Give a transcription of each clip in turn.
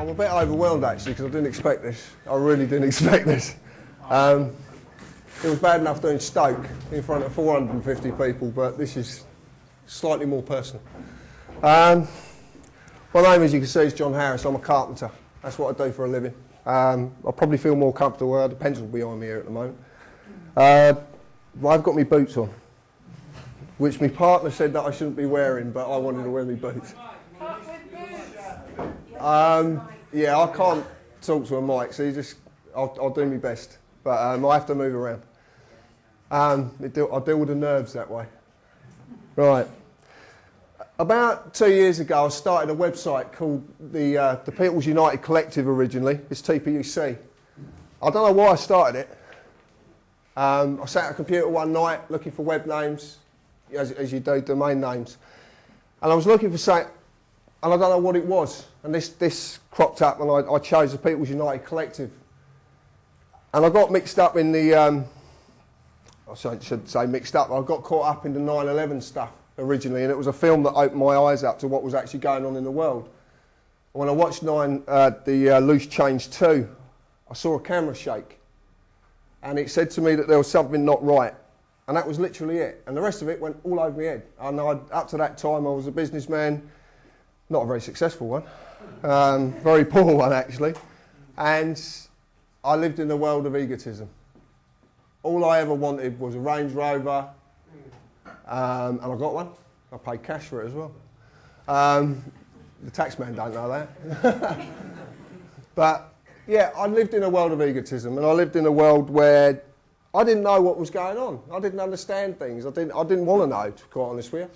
I'm a bit overwhelmed actually because I didn't expect this. I really didn't expect this. It was bad enough doing Stoke in front of 450 people, but this is slightly more personal. My name, as you can see, is John Harris. I'm a carpenter. That's what I do for a living. I probably feel more comfortable where the pencil's behind me here at the moment. I've got my boots on, which my partner said that I shouldn't be wearing, but I wanted to wear my boots. Yeah, I can't talk to a mic, so I'll do my best, but I have to move around. I deal with the nerves that way. Right. About 2 years ago, I started a website called the People's United Collective originally. It's TPUC. I don't know why I started it. I sat at a computer one night looking for web names, as you do, domain names. And I was looking for something, and I don't know what it was. And this cropped up, and I chose the People's United Collective. And I got mixed up in the, I should say mixed up, I got caught up in the 9/11 stuff originally, and it was a film that opened my eyes up to what was actually going on in the world. When I watched Loose Change 2, I saw a camera shake, and it said to me that there was something not right, and that was literally it. And the rest of it went all over my head. And up to that time, I was a businessman, not a very successful one, very poor one actually, and I lived in a world of egotism. All I ever wanted was a Range Rover, and I got one. I paid cash for it as well. The taxman don't know that. But yeah, I lived in a world of egotism, and I lived in a world where I didn't know what was going on. I didn't understand things. I didn't want to know, to be quite honest with you.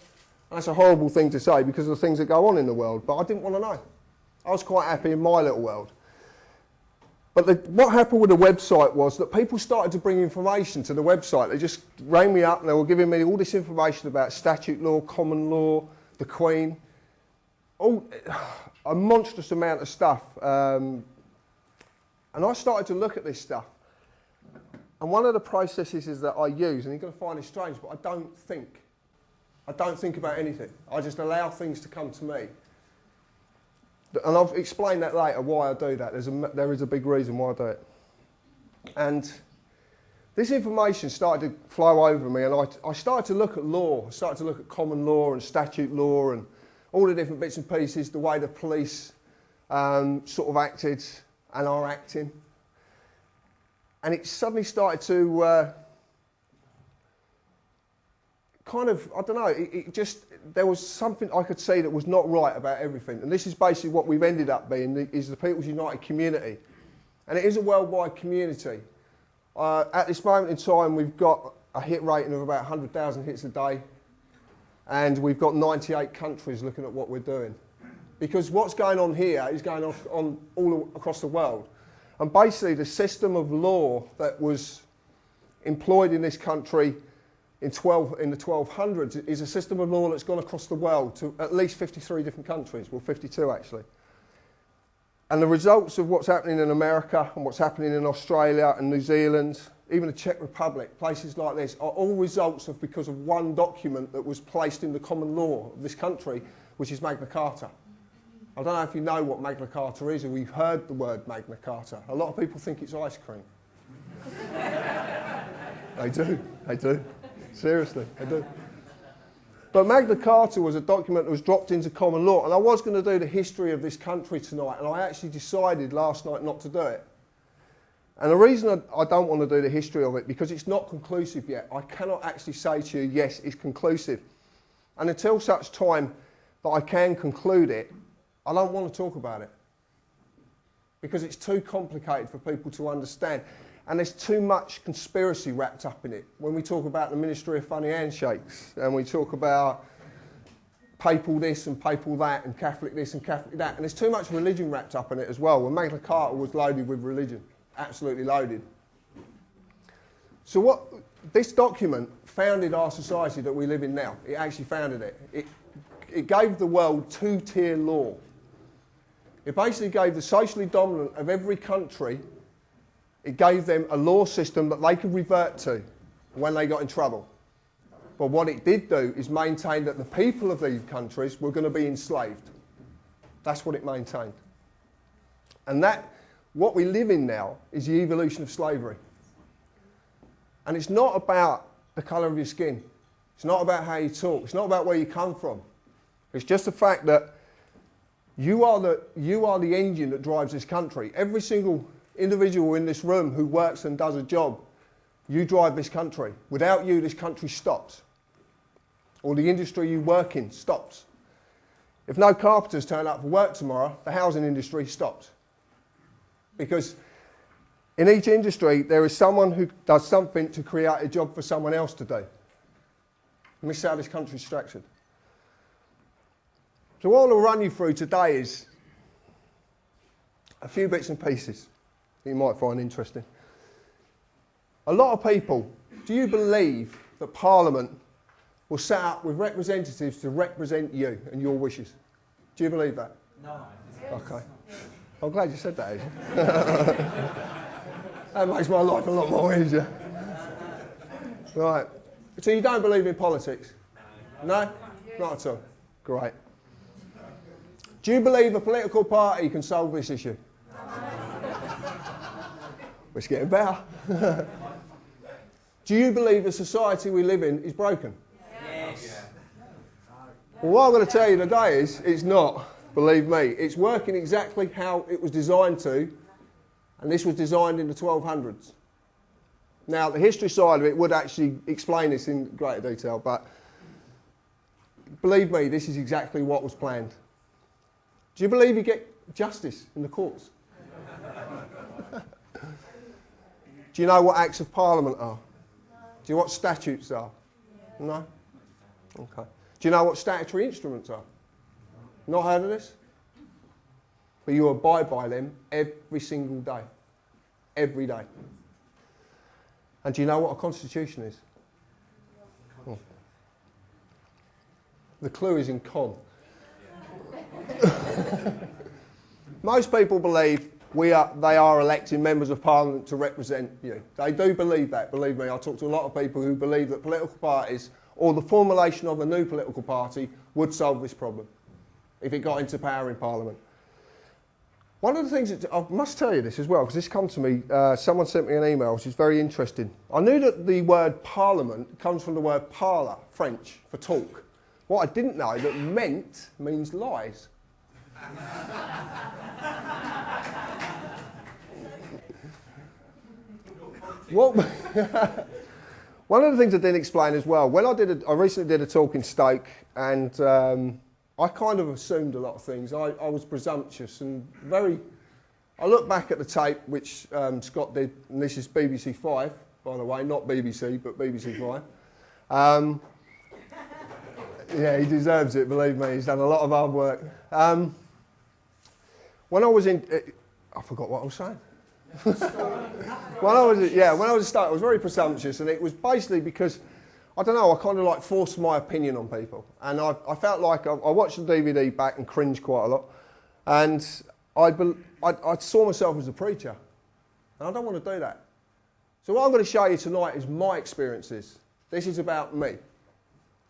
And that's a horrible thing to say because of the things that go on in the world, but I didn't want to know. I was quite happy in my little world. But what happened with the website was that people started to bring information to the website. They just rang me up and they were giving me all this information about statute law, common law, the Queen, a monstrous amount of stuff. And I started to look at this stuff. And one of the processes is that I use, and you're going to find it strange, but I don't think. I don't think about anything. I just allow things to come to me. And I'll explain that later, why I do that. There is a big reason why I do it. And this information started to flow over me, and I started to look at law. I started to look at common law and statute law and all the different bits and pieces, the way the police sort of acted and are acting. And it suddenly started to kind of, I don't know, there was something I could see that was not right about everything. And this is basically what we've ended up being, is the People's United community. And it is a worldwide community. At this moment in time, we've got a hit rating of about 100,000 hits a day. And we've got 98 countries looking at what we're doing. Because what's going on here is going on all across the world. And basically the system of law that was employed in this country in the 1200s is a system of law that's gone across the world to at least 53 different countries, well 52 actually. And the results of what's happening in America and what's happening in Australia and New Zealand, even the Czech Republic, places like this, are all results of because of one document that was placed in the common law of this country, which is Magna Carta. I don't know if you know what Magna Carta is, or we've heard the word Magna Carta. A lot of people think it's ice cream. They do. Seriously, I do. But Magna Carta was a document that was dropped into common law, and I was going to do the history of this country tonight, and I actually decided last night not to do it. And the reason I don't want to do the history of it, because it's not conclusive yet. I cannot actually say to you, yes, it's conclusive. And until such time that I can conclude it, I don't want to talk about it. Because it's too complicated for people to understand. And there's too much conspiracy wrapped up in it. When we talk about the Ministry of Funny Handshakes, and we talk about papal this and papal that, and Catholic this and Catholic that, and there's too much religion wrapped up in it as well. When Magna Carta was loaded with religion, absolutely loaded. So this document founded our society that we live in now. It actually founded it. It gave the world two-tier law. It basically gave the socially dominant of every country, it gave them a law system that they could revert to when they got in trouble. But what it did do is maintain that the people of these countries were going to be enslaved. That's what it maintained. And what we live in now is the evolution of slavery. And it's not about the colour of your skin. It's not about how you talk. It's not about where you come from. It's just the fact that you are the engine that drives this country. Every single individual in this room who works and does a job, you drive this country. Without you, this country stops. Or the industry you work in stops. If no carpenters turn up for work tomorrow, the housing industry stops. Because in each industry, there is someone who does something to create a job for someone else to do. And this is how this country's structured. So what I want to run you through today is a few bits and pieces that you might find interesting. A lot of people, do you believe that Parliament will set up with representatives to represent you and your wishes? Do you believe that? No. Okay. I'm glad you said that, Adrian. That makes my life a lot more easier. Right. So you don't believe in politics? No? Not at all. Great. Do you believe a political party can solve this issue? It's getting better. Do you believe the society we live in is broken? Yes. Well, what I'm going to tell you today is it's not, believe me. It's working exactly how it was designed to, and this was designed in the 1200s. Now, the history side of it would actually explain this in greater detail, but believe me, this is exactly what was planned. Do you believe you get justice in the courts? Do you know what Acts of Parliament are? Do you know what statutes are? No? Okay. Do you know what statutory instruments are? Not heard of this? But you abide by them every single day. Every day. And do you know what a constitution is? Oh. The clue is in con. Most people believe they are electing members of Parliament to represent you. They do believe that, believe me. I talk to a lot of people who believe that political parties or the formulation of a new political party would solve this problem if it got into power in Parliament. One of the things that I must tell you this as well, because this comes to me, someone sent me an email which is very interesting. I knew that the word Parliament comes from the word parler, French, for talk. What I didn't know that meant means lies. What? One of the things I didn't explain as well, when I recently did a talk in Stoke, and I kind of assumed a lot of things. I was presumptuous and I look back at the tape which Scott did, and this is BBC 5, by the way, not BBC, but BBC 5. Yeah, he deserves it, believe me, he's done a lot of hard work. When I was in, I forgot what I was saying. when I was at Stoke, I was very presumptuous, and it was basically because, I don't know, I kind of like forced my opinion on people. And I felt like I watched the DVD back and cringed quite a lot. And I saw myself as a preacher. And I don't want to do that. So what I'm going to show you tonight is my experiences. This is about me.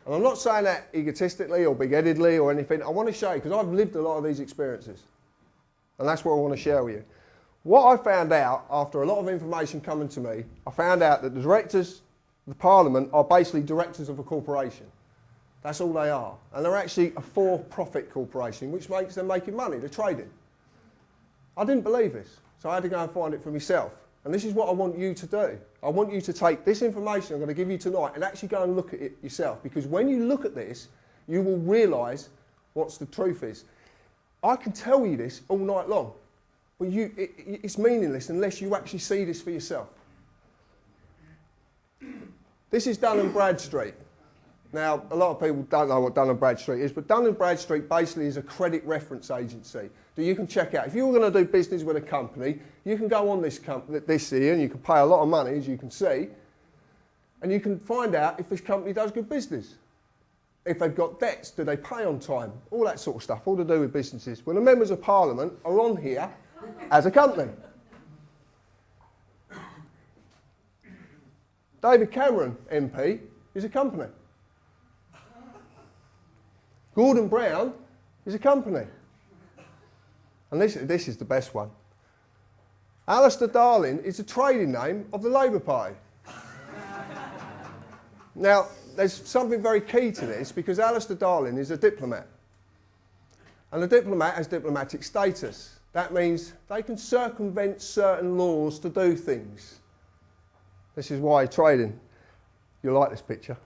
And I'm not saying that egotistically or big-headedly or anything. I want to show you, because I've lived a lot of these experiences. And that's what I want to share with you. What I found out, after a lot of information coming to me, I found out that the directors of the Parliament are basically directors of a corporation. That's all they are. And they're actually a for-profit corporation, which makes them making money. They're trading. I didn't believe this, so I had to go and find it for myself. And this is what I want you to do. I want you to take this information I'm going to give you tonight and actually go and look at it yourself. Because when you look at this, you will realise what the truth is. I can tell you this all night long, but it's meaningless unless you actually see this for yourself. This is Dun & Bradstreet. Now, a lot of people don't know what Dun & Bradstreet is, but Dun & Bradstreet basically is a credit reference agency that you can check out. If you were going to do business with a company, you can go on this here and you can pay a lot of money, as you can see, and you can find out if this company does good business. If they've got debts, do they pay on time? All that sort of stuff, all to do with businesses. Well, the members of Parliament are on here as a company. David Cameron, MP, is a company. Gordon Brown is a company. And this is the best one. Alistair Darling is a trading name of the Labour Party. Now, there's something very key to this because Alistair Darling is a diplomat. And a diplomat has diplomatic status. That means they can circumvent certain laws to do things. This is why trading. You'll like this picture.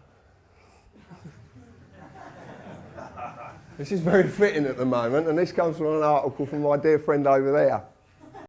This is very fitting at the moment, and this comes from an article from my dear friend over there.